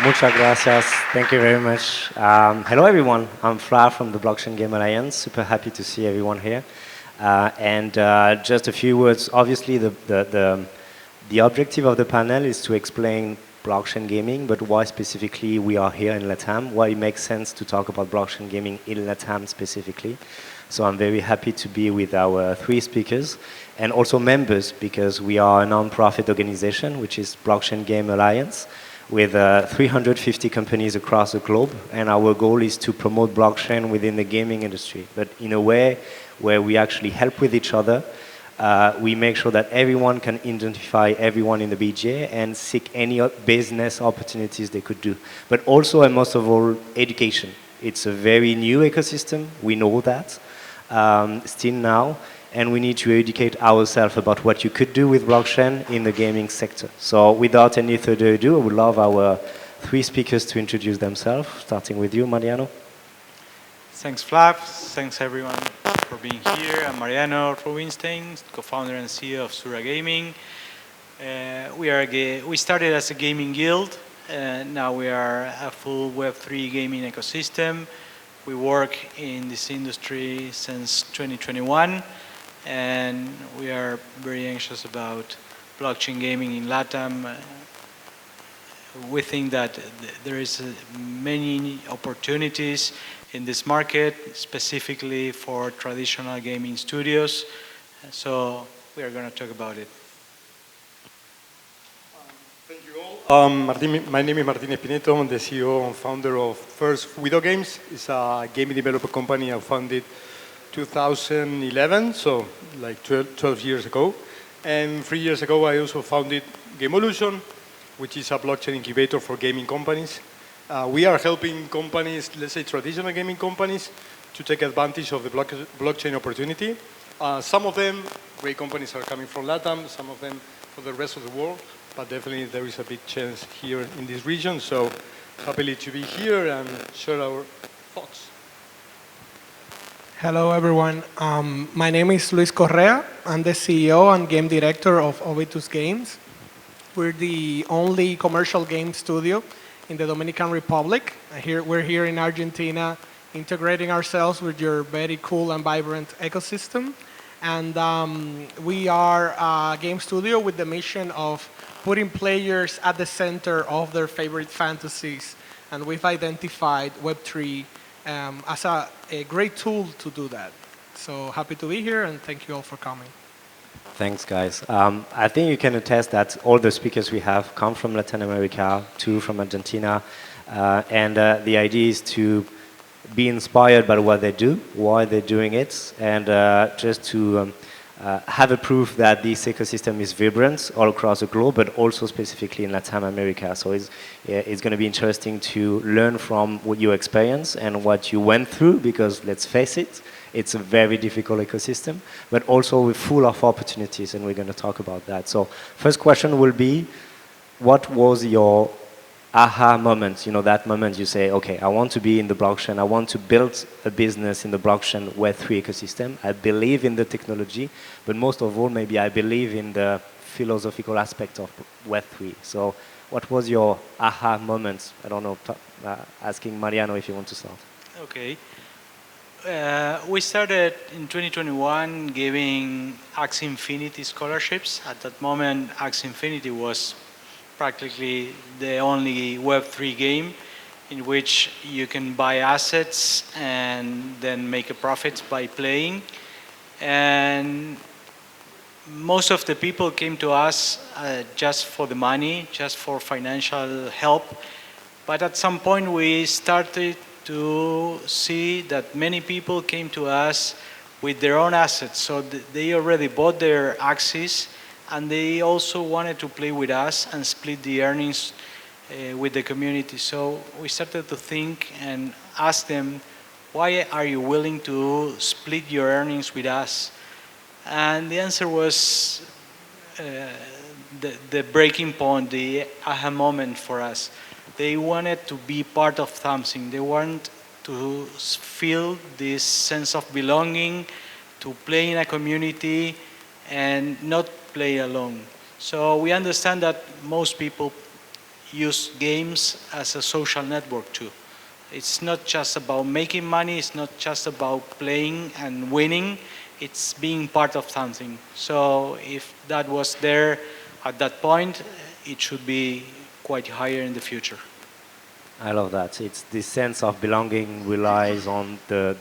Muchas gracias. Thank you very much. Hello, everyone. I'm Flavien from the Blockchain Game Alliance. Super happy to see everyone here. And just a few words. Obviously, the objective of the panel is to explain blockchain gaming, but why specifically we are here in LATAM, why it makes sense to talk about blockchain gaming in LATAM specifically. So I'm very happy to be with our three speakers and also members, because we are a non-profit organization, which is Blockchain Game Alliance, with 350 companies across the globe, and our goal is to promote blockchain within the gaming industry, but in a way where we actually help with each other. We make sure that everyone can identify everyone in the BGA and seek any business opportunities they could do. But also, and most of all, education. It's a very new ecosystem, we know that, still now, and we need to educate ourselves about what you could do with blockchain in the gaming sector. So without any further ado, I would love our three speakers to introduce themselves, starting with you, Mariano. Thanks, Flav. Thanks, everyone, for being here. I'm Mariano Rubinstein, co-founder and CEO of Sura Gaming. We started as a gaming guild, and now we are a full Web3 gaming ecosystem. We work in this industry since 2021, and we are very anxious about blockchain gaming in LATAM. We think that there is many opportunities in this market, specifically for traditional gaming studios. So we are going to talk about it. Thank you all. My name is Martin Spinetto. I'm the CEO and founder of First Widow Games. It's a gaming developer company I founded 2011, so like 12 years ago. And 3 years ago, I also founded Gamevolution, which is a blockchain incubator for gaming companies. We are helping companies, let's say traditional gaming companies, to take advantage of the blockchain opportunity. Some of them, great companies, are coming from LATAM, some of them for the rest of the world, but definitely there is a big chance here in this region. So happily to be here and share our thoughts. Hello, everyone. My name is Luis Correa. I'm the CEO and game director of Obitus Games. We're the only commercial game studio in the Dominican Republic. We're here in Argentina, integrating ourselves with your very cool and vibrant ecosystem. And we are a game studio with the mission of putting players at the center of their favorite fantasies. And we've identified Web3 as a great tool to do that. So happy to be here, and thank you all for coming. Thanks, guys. I think you can attest that all the speakers we have come from Latin America, two from Argentina, and the idea is to be inspired by what they do, why they're doing it, and just to have a proof that this ecosystem is vibrant all across the globe, but also specifically in Latin America. So it's going to be interesting to learn from what you experience and what you went through, because let's face it, it's a very difficult ecosystem, but also we're full of opportunities, and we're going to talk about that. So first question will be, what was your aha moment? You know, that moment you say, okay, I want to be in the blockchain, I want to build a business in the blockchain Web3 ecosystem. I believe in the technology, but most of all, maybe I believe in the philosophical aspect of Web3. So what was your aha moment? I don't know, asking Mariano if you want to start. Okay. We started in 2021 giving Axie Infinity scholarships. At that moment, Axie Infinity was practically the only Web3 game in which you can buy assets and then make a profit by playing. And most of the people came to us just for the money, just for financial help. But at some point we started to see that many people came to us with their own assets. So they already bought their Axies, and they also wanted to play with us and split the earnings with the community. So we started to think and ask them, why are you willing to split your earnings with us? And the answer was the breaking point, the aha moment for us. They wanted to be part of something. They want to feel this sense of belonging, to play in a community and not play alone. So we understand that most people use games as a social network too. It's not just about making money, it's not just about playing and winning, it's being part of something. So if that was there at that point, it should be quite higher in the future. I love that. It's this sense of belonging relies on the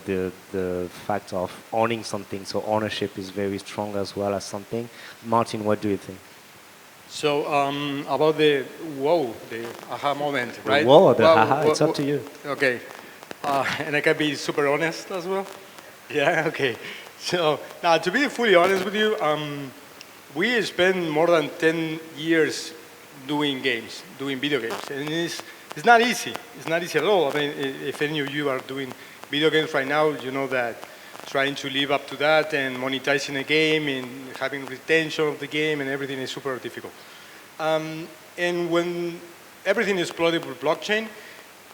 fact of owning something. So ownership is very strong as well as something. Martin, what do you think? So about the aha moment, right? Whoa, the haha, it's up to you. Okay, and I can be super honest as well. Yeah, okay. So now, to be fully honest with you, we spent more than 10 years doing games, doing video games, and it's not easy. It's not easy at all. I mean, if any of you are doing video games right now, you know that trying to live up to that and monetizing a game and having retention of the game and everything is super difficult. And when everything is exploded with blockchain,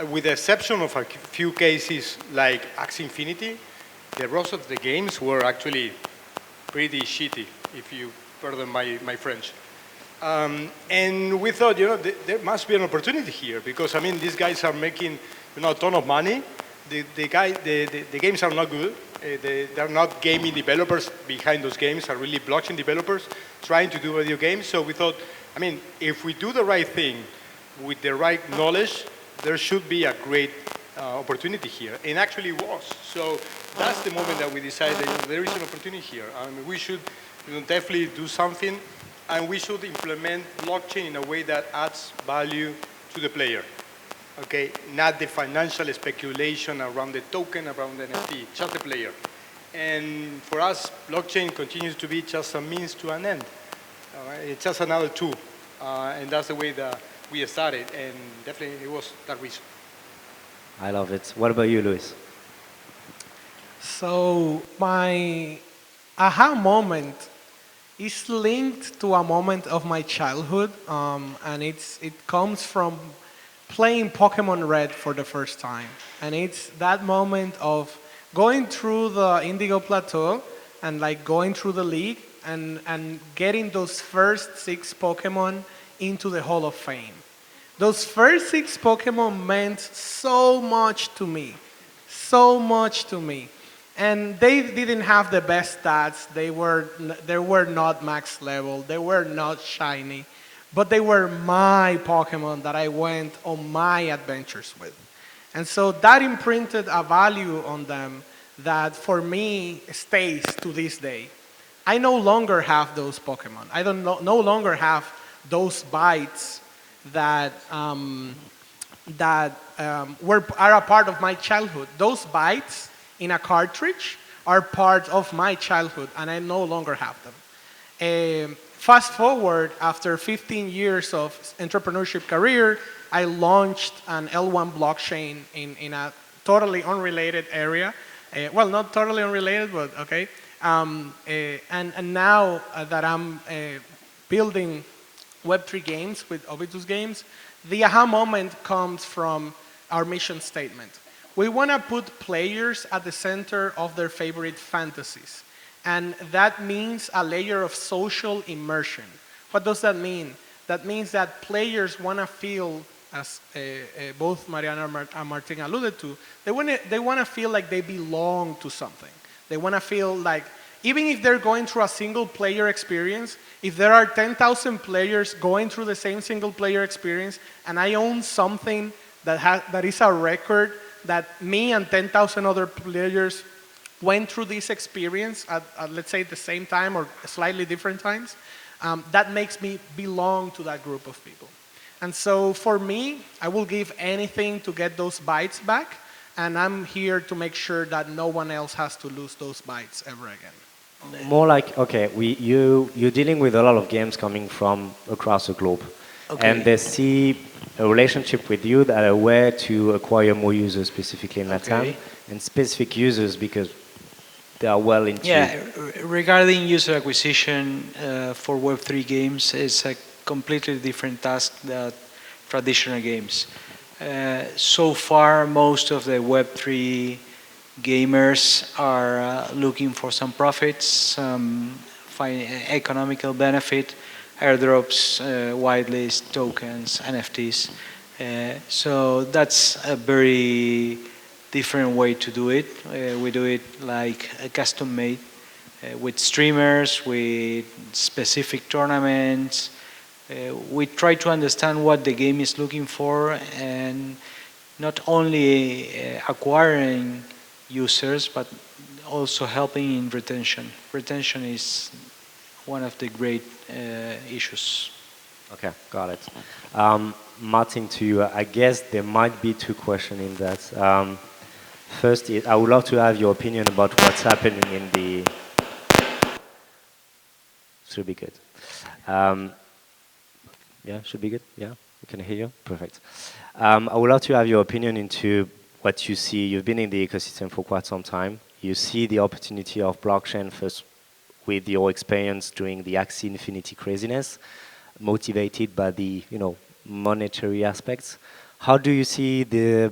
with the exception of a few cases like Axie Infinity, the rest of the games were actually pretty shitty, if you pardon my French. And we thought, there must be an opportunity here because, I mean, these guys are making, a ton of money. The games are not good. They're not gaming developers behind those games, are really blockchain developers trying to do video games. So we thought, I mean, if we do the right thing with the right knowledge, there should be a great opportunity here. And actually it was. So that's the moment that we decided that there is an opportunity here. We should definitely do something, and we should implement blockchain in a way that adds value to the player. Okay, not the financial speculation around the token, around the NFT, just the player. And for us, blockchain continues to be just a means to an end. It's just another tool, and that's the way that we started, and definitely it was that reason. I love it. What about you, Luis? So my aha moment is linked to a moment of my childhood, and it comes from playing Pokemon Red for the first time. And it's that moment of going through the Indigo Plateau and like going through the league and getting those first 6 Pokemon into the Hall of Fame. Those first 6 Pokemon meant so much to me, so much to me. And they didn't have the best stats. They were not max level. They were not shiny. But they were my Pokemon that I went on my adventures with. And so that imprinted a value on them that for me stays to this day. I no longer have those Pokemon. I no longer have those bytes that are a part of my childhood. Those bytes in a cartridge are part of my childhood, and I no longer have them. Fast forward, after 15 years of entrepreneurship career, I launched an L1 blockchain in a totally unrelated area. Well, not totally unrelated, but okay. And now that I'm building Web3 games with Obitus games, the aha moment comes from our mission statement. We want to put players at the center of their favorite fantasies. And that means a layer of social immersion. What does that mean? That means that players want to feel, as both Mariano and Martin alluded to, they want to feel like they belong to something. They want to feel like, even if they're going through a single player experience, if there are 10,000 players going through the same single player experience, and I own something that is a record that me and 10,000 other players went through this experience at let's say the same time or slightly different times, that makes me belong to that group of people. And so for me, I will give anything to get those bytes back, and I'm here to make sure that no one else has to lose those bytes ever again. More like, okay, you're dealing with a lot of games coming from across the globe. Okay. And they see a relationship with you that are a way to acquire more users, specifically in LATAM, and specific users because they are well into. Yeah, regarding user acquisition for Web3 games, it's a completely different task than traditional games. So far, most of the Web3 gamers are looking for some profits, some economical benefit, airdrops, whitelist, tokens, NFTs. So that's a very different way to do it. We do it like a custom made with streamers, with specific tournaments. We try to understand what the game is looking for and not only acquiring users, but also helping in retention. Retention is one of the great issues. Okay, got it. Martin, to you, I guess there might be two questions in that. First, I would love to have your opinion about what's happening in the... Should be good. Yeah, should be good. Yeah, we can hear you. Perfect. I would love to have your opinion into what you see. You've been in the ecosystem for quite some time. You see the opportunity of blockchain first with your experience during the Axie Infinity craziness, motivated by the monetary aspects. How do you see the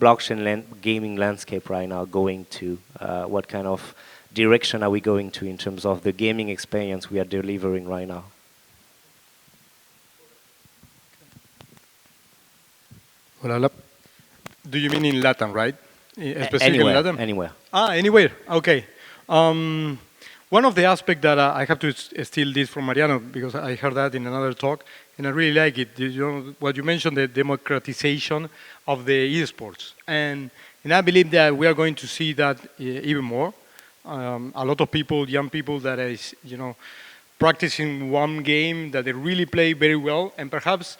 blockchain gaming landscape right now going to? What kind of direction are we going to in terms of the gaming experience we are delivering right now? Well, do you mean in LATAM, right? Specifically Anywhere, in LATAM? anywhere. Anywhere. Okay. One of the aspects that I have to steal this from Mariano, because I heard that in another talk, and I really like it. What you mentioned, the democratization of the esports. And I believe that we are going to see that even more. A lot of people, young people that is, practicing one game that they really play very well, and perhaps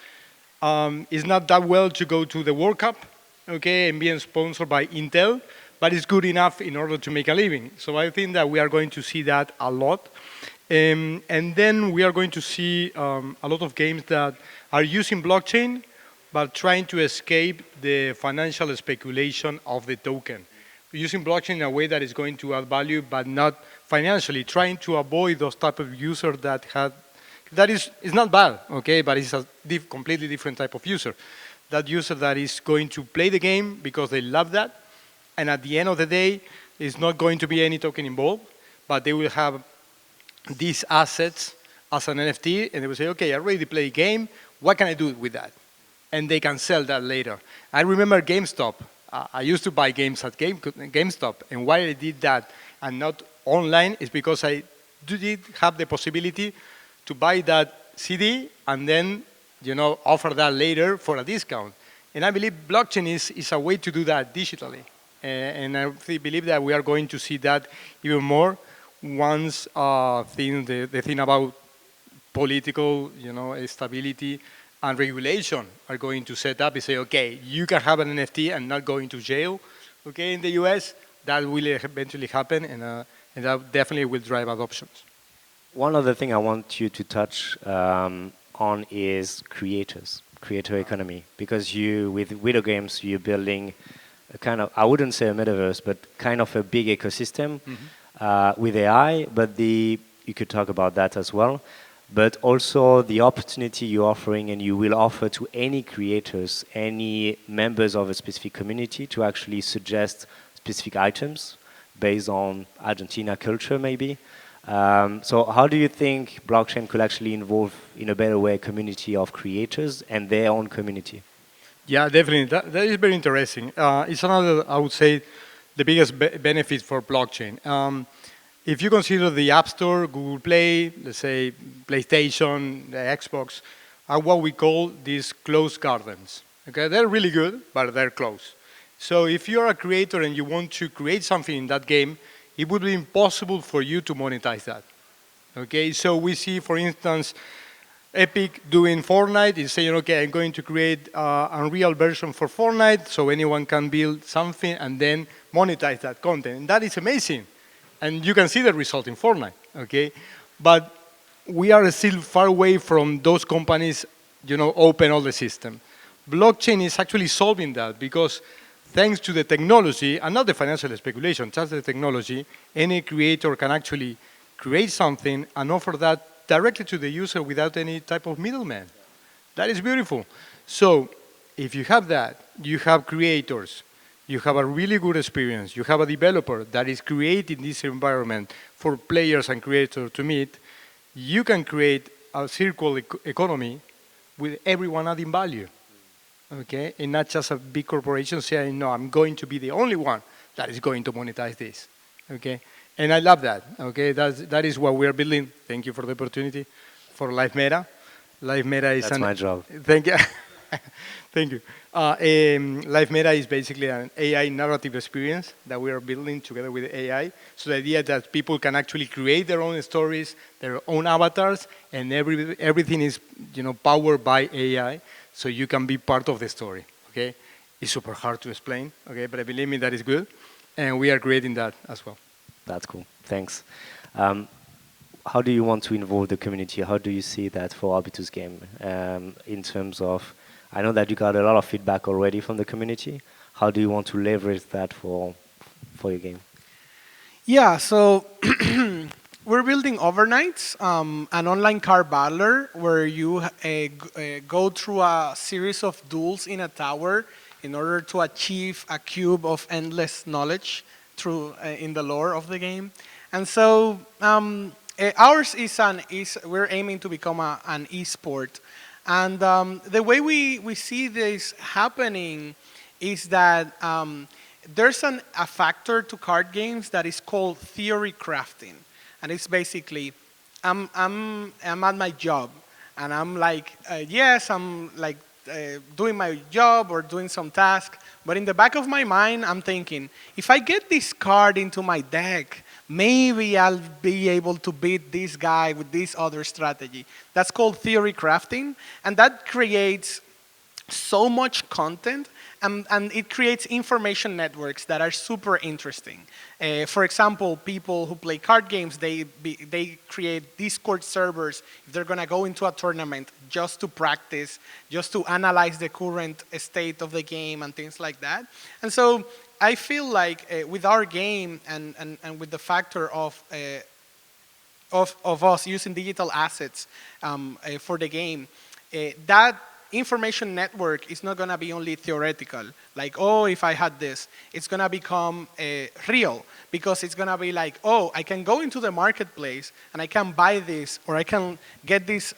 it's not that well to go to the World Cup, okay, and being sponsored by Intel, but it's good enough in order to make a living. So I think that we are going to see that a lot. And then we are going to see a lot of games that are using blockchain, but trying to escape the financial speculation of the token. Using blockchain in a way that is going to add value, but not financially, trying to avoid those type of users that is not bad, okay, but it's a completely different type of user. That user that is going to play the game because they love that, and at the end of the day, it's not going to be any token involved, but they will have these assets as an NFT, and they will say, okay, I already play a game, what can I do with that? And they can sell that later. I remember GameStop. I used to buy games at GameStop, and why I did that and not online is because I did have the possibility to buy that CD and then offer that later for a discount. And I believe blockchain is a way to do that digitally. And I believe that we are going to see that even more once the thing about political stability and regulation are going to set up and say, okay, you can have an NFT and not going to jail. Okay, in the US, that will eventually happen, and that definitely will drive adoptions. One other thing I want you to touch on is creator economy, because with video games, you're building a kind of, I wouldn't say a metaverse, but kind of a big ecosystem with AI, but you could talk about that as well. But also the opportunity you're offering and you will offer to any creators, any members of a specific community to actually suggest specific items based on Argentina culture maybe. So how do you think blockchain could actually involve in a better way a community of creators and their own community? Yeah, definitely. That is very interesting. It's another, I would say, the biggest benefit for blockchain. If you consider the App Store, Google Play, let's say PlayStation, the Xbox, are what we call these closed gardens. Okay, they're really good, but they're closed. So if you're a creator and you want to create something in that game, it would be impossible for you to monetize that. Okay, so we see, for instance, Epic doing Fortnite is saying, okay, I'm going to create an Unreal version for Fortnite so anyone can build something and then monetize that content. And that is amazing. And you can see the result in Fortnite, okay? But we are still far away from those companies, open all the system. Blockchain is actually solving that because thanks to the technology, and not the financial speculation, just the technology, any creator can actually create something and offer that directly to the user without any type of middleman. That is beautiful. So if you have that, you have creators, you have a really good experience, you have a developer that is creating this environment for players and creators to meet, you can create a circular economy with everyone adding value, okay? And not just a big corporation saying, no, I'm going to be the only one that is going to monetize this, okay? And I love that, okay? That is what we're building. Thank you for the opportunity for Live Meta. Live Meta is That's my job. Thank you. Thank you. Live Meta is basically an AI narrative experience that we are building together with AI. So the idea that people can actually create their own stories, their own avatars, and everything is, powered by AI, so you can be part of the story. Okay, it's super hard to explain. Okay, but believe me, that is good, and we are creating that as well. That's cool. Thanks. How do you want to involve the community? How do you see that for Obitus game in terms of? I know that you got a lot of feedback already from the community. How do you want to leverage that for your game? Yeah, so we're building Overnights, an online card battler where you go through a series of duels in a tower in order to achieve a cube of endless knowledge through in the lore of the game. And so ours is we're aiming to become an esport. And the way we see this happening is that there's a factor to card games that is called theory crafting. And it's basically, I'm at my job, and I'm like, yes, I'm like doing my job or doing some task, but in the back of my mind, I'm thinking, if I get this card into my deck, maybe I'll be able to beat this guy with this other strategy. That's called theory crafting, and that creates so much content, and it creates information networks that are super interesting. For example, people who play card games, they create Discord servers if they're going to go into a tournament just to practice, just to analyze the current state of the game and things like that. And so I feel like with our game and with the factor of us using digital assets for the game, that information network is not going to be only theoretical, like, oh, if I had this. It's going to become real, because it's going to be like, oh, I can go into the marketplace and I can buy this, or I can get this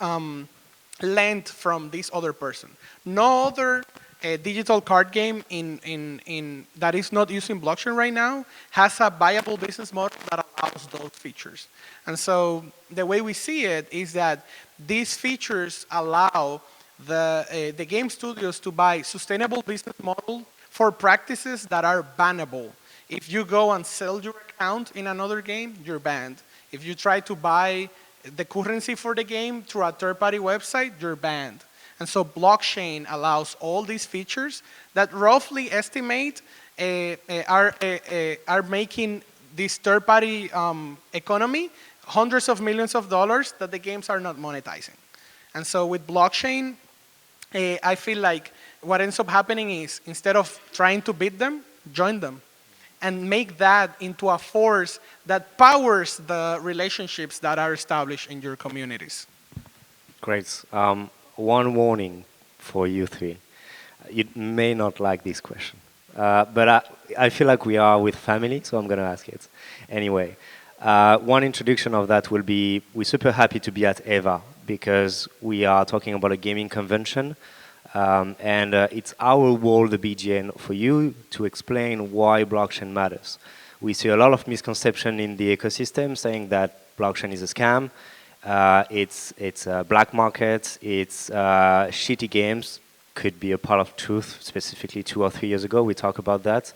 lent from this other person. No other digital card game in that is not using blockchain right now has a viable business model that allows those features. And so the way we see it is that these features allow the game studios to buy sustainable business model for practices that are bannable. If you go and sell your account in another game, you're banned. If you try to buy the currency for the game through a third-party website, you're banned. And so blockchain allows all these features that roughly estimate are making this third-party economy hundreds of millions of dollars that the games are not monetizing. And so with blockchain, I feel like what ends up happening is, instead of trying to beat them, join them and make that into a force that powers the relationships that are established in your communities. Great. One warning for you three. You may not like this question, but I feel like we are with family, so I'm going to ask it. Anyway, one introduction of that will be, we're super happy to be at EVA, because we are talking about a gaming convention, and it's our role, the BGN, for you to explain why blockchain matters. We see a lot of misconception in the ecosystem saying that blockchain is a scam, it's black market, it's shitty games. Could be a part of truth. Specifically 2 or 3 years ago, we talked about that.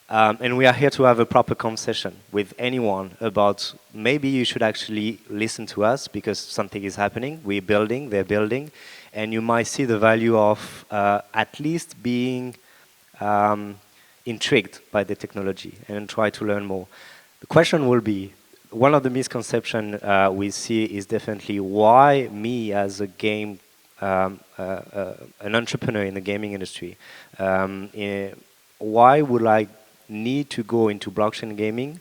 And we are here to have a proper conversation with anyone about maybe you should actually listen to us because something is happening. We're building, they're building, and you might see the value of at least being intrigued by the technology and try to learn more. The question will be, one of the misconceptions we see is definitely why me as a game, an entrepreneur in the gaming industry, why would I need to go into blockchain gaming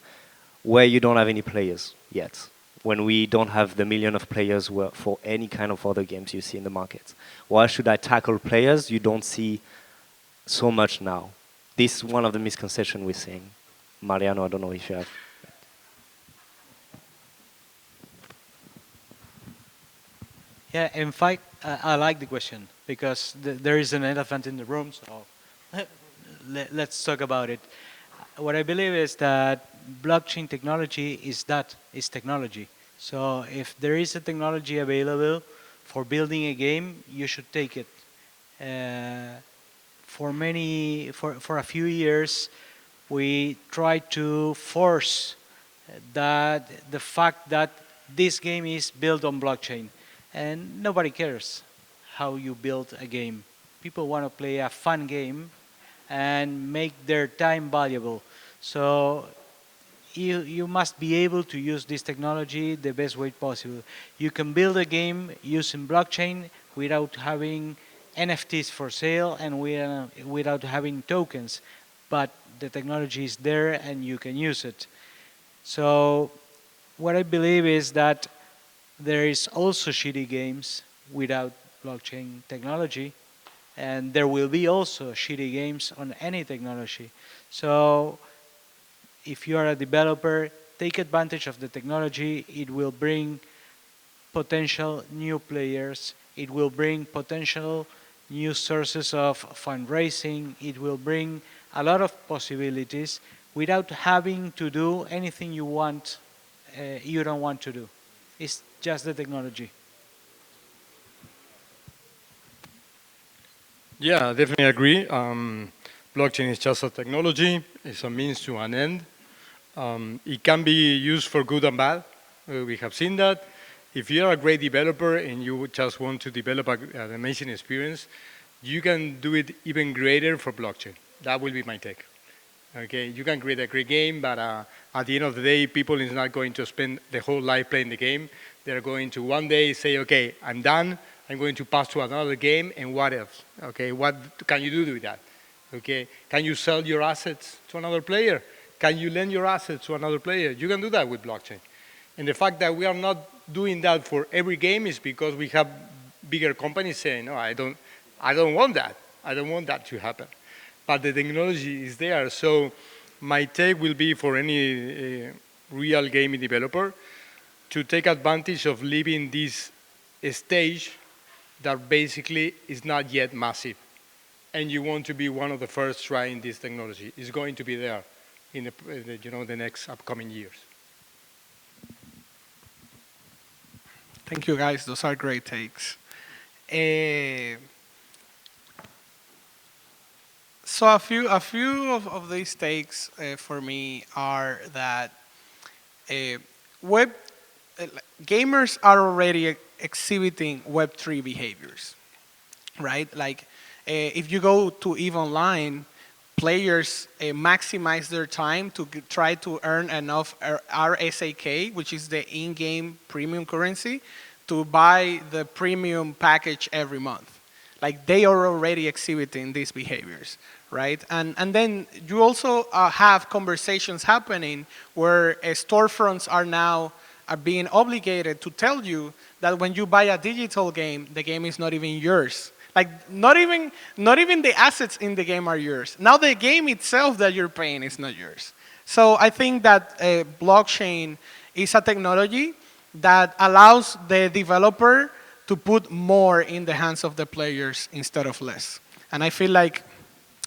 where you don't have any players yet, when we don't have the million of players for any kind of other games you see in the market? Why should I tackle players you don't see so much now? This is one of the misconceptions we're seeing. Mariano, I don't know if you have. Yeah, in fact, I like the question because there is an elephant in the room, so let's talk about it. What I believe is that blockchain technology is technology. So if there is a technology available for building a game, you should take it. Uh, for a few years, we tried to force that the fact that this game is built on blockchain, and nobody cares how you build a game. People want to play a fun game and make their time valuable. So you must be able to use this technology the best way possible. You can build a game using blockchain without having NFTs for sale and without having tokens, but the technology is there and you can use it. So what I believe is that there is also shitty games without blockchain technology, and there will be also shitty games on any technology. So if you are a developer, take advantage of the technology. It will bring potential new players. It will bring potential new sources of fundraising. It will bring a lot of possibilities without having to do anything you don't want to do. It's just the technology. Yeah, I definitely agree. Blockchain is just a technology. It's a means to an end. It can be used for good and bad. We have seen that. If you're a great developer and you just want to develop an amazing experience, you can do it even greater for blockchain. That will be my take. Okay, you can create a great game, but at the end of the day, people is not going to spend the whole life playing the game. They're going to one day say, okay, I'm done. I'm going to pass to another game, and what else? Okay, what can you do with that? Okay, can you sell your assets to another player? Can you lend your assets to another player? You can do that with blockchain. And the fact that we are not doing that for every game is because we have bigger companies saying, no, I don't want that. I don't want that to happen. But the technology is there. So my take will be for any real gaming developer to take advantage of living this stage that basically is not yet massive. And you want to be one of the first trying this technology. It's going to be there in the next upcoming years. Thank you, guys. Those are great takes. So a few of these takes for me are that web gamers are already exhibiting Web3 behaviors, right? Like if you go to EVA Online, players maximize their time to try to earn enough RSAK, which is the in-game premium currency, to buy the premium package every month. Like they are already exhibiting these behaviors, right? And then you also have conversations happening where storefronts are being obligated to tell you that when you buy a digital game, the game is not even yours. Like not even the assets in the game are yours. Now the game itself that you're paying is not yours. So I think that blockchain is a technology that allows the developer to put more in the hands of the players instead of less. And I feel like,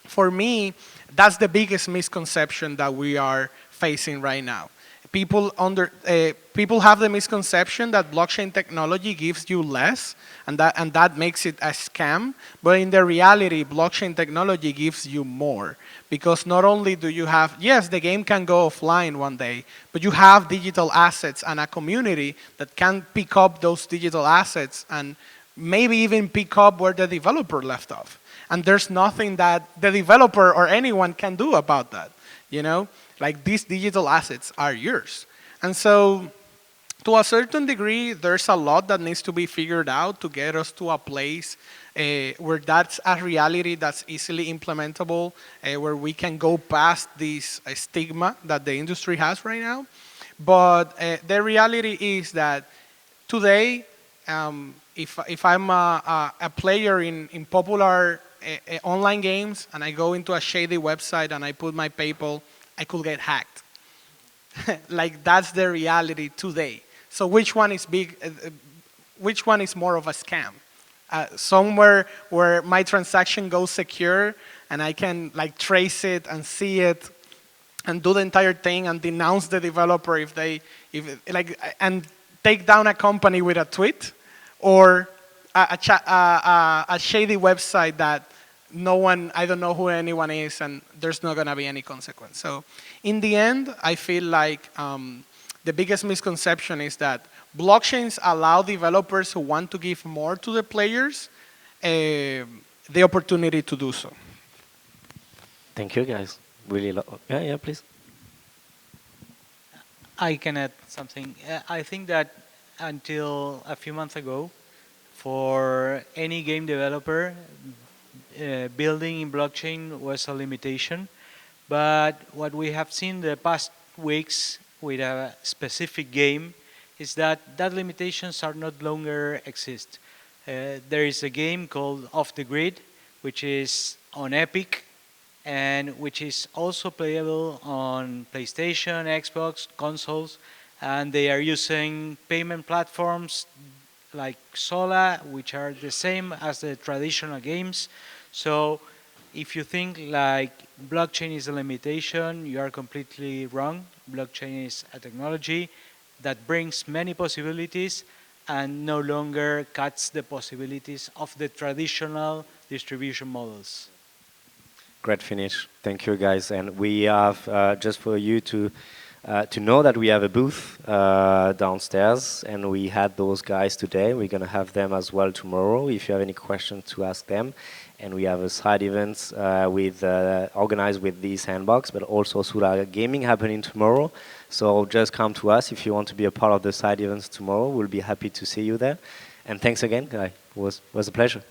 for me, that's the biggest misconception that we are facing right now. People have the misconception that blockchain technology gives you less, and that makes it a scam. But in the reality, blockchain technology gives you more, because not only do you have, yes, the game can go offline one day, but you have digital assets and a community that can pick up those digital assets and maybe even pick up where the developer left off. And there's nothing that the developer or anyone can do about that, you know? Like these digital assets are yours. And so to a certain degree, there's a lot that needs to be figured out to get us to a place where that's a reality that's easily implementable, where we can go past this stigma that the industry has right now. But the reality is that today, if I'm a player in popular online games and I go into a shady website and I put my PayPal, I could get hacked. Like that's the reality today. So which one is big? which one is more of a scam? Somewhere where my transaction goes secure and I can like trace it and see it and do the entire thing and denounce the developer and take down a company with a tweet, or a shady website that I don't know who anyone is, and there's not gonna be any consequence. So in the end, I feel like the biggest misconception is that blockchains allow developers who want to give more to the players the opportunity to do so. Thank you, guys. Really, yeah, please. I can add something. I think that until a few months ago, for any game developer, building in blockchain was a limitation. But what we have seen the past weeks with a specific game is that limitations are not longer exist. There is a game called Off the Grid, which is on Epic, and which is also playable on PlayStation, Xbox, consoles, and they are using payment platforms like Sola, which are the same as the traditional games. So if you think like blockchain is a limitation, you are completely wrong. Blockchain is a technology that brings many possibilities and no longer cuts the possibilities of the traditional distribution models. Great finish. Thank you, guys. And we have, just for you to know that we have a booth downstairs, and we had those guys today. We're going to have them as well tomorrow if you have any questions to ask them. And we have a side events organized with this sandbox, but also Sura Gaming happening tomorrow. So just come to us if you want to be a part of the side events tomorrow. We'll be happy to see you there. And thanks again, guy. It was a pleasure.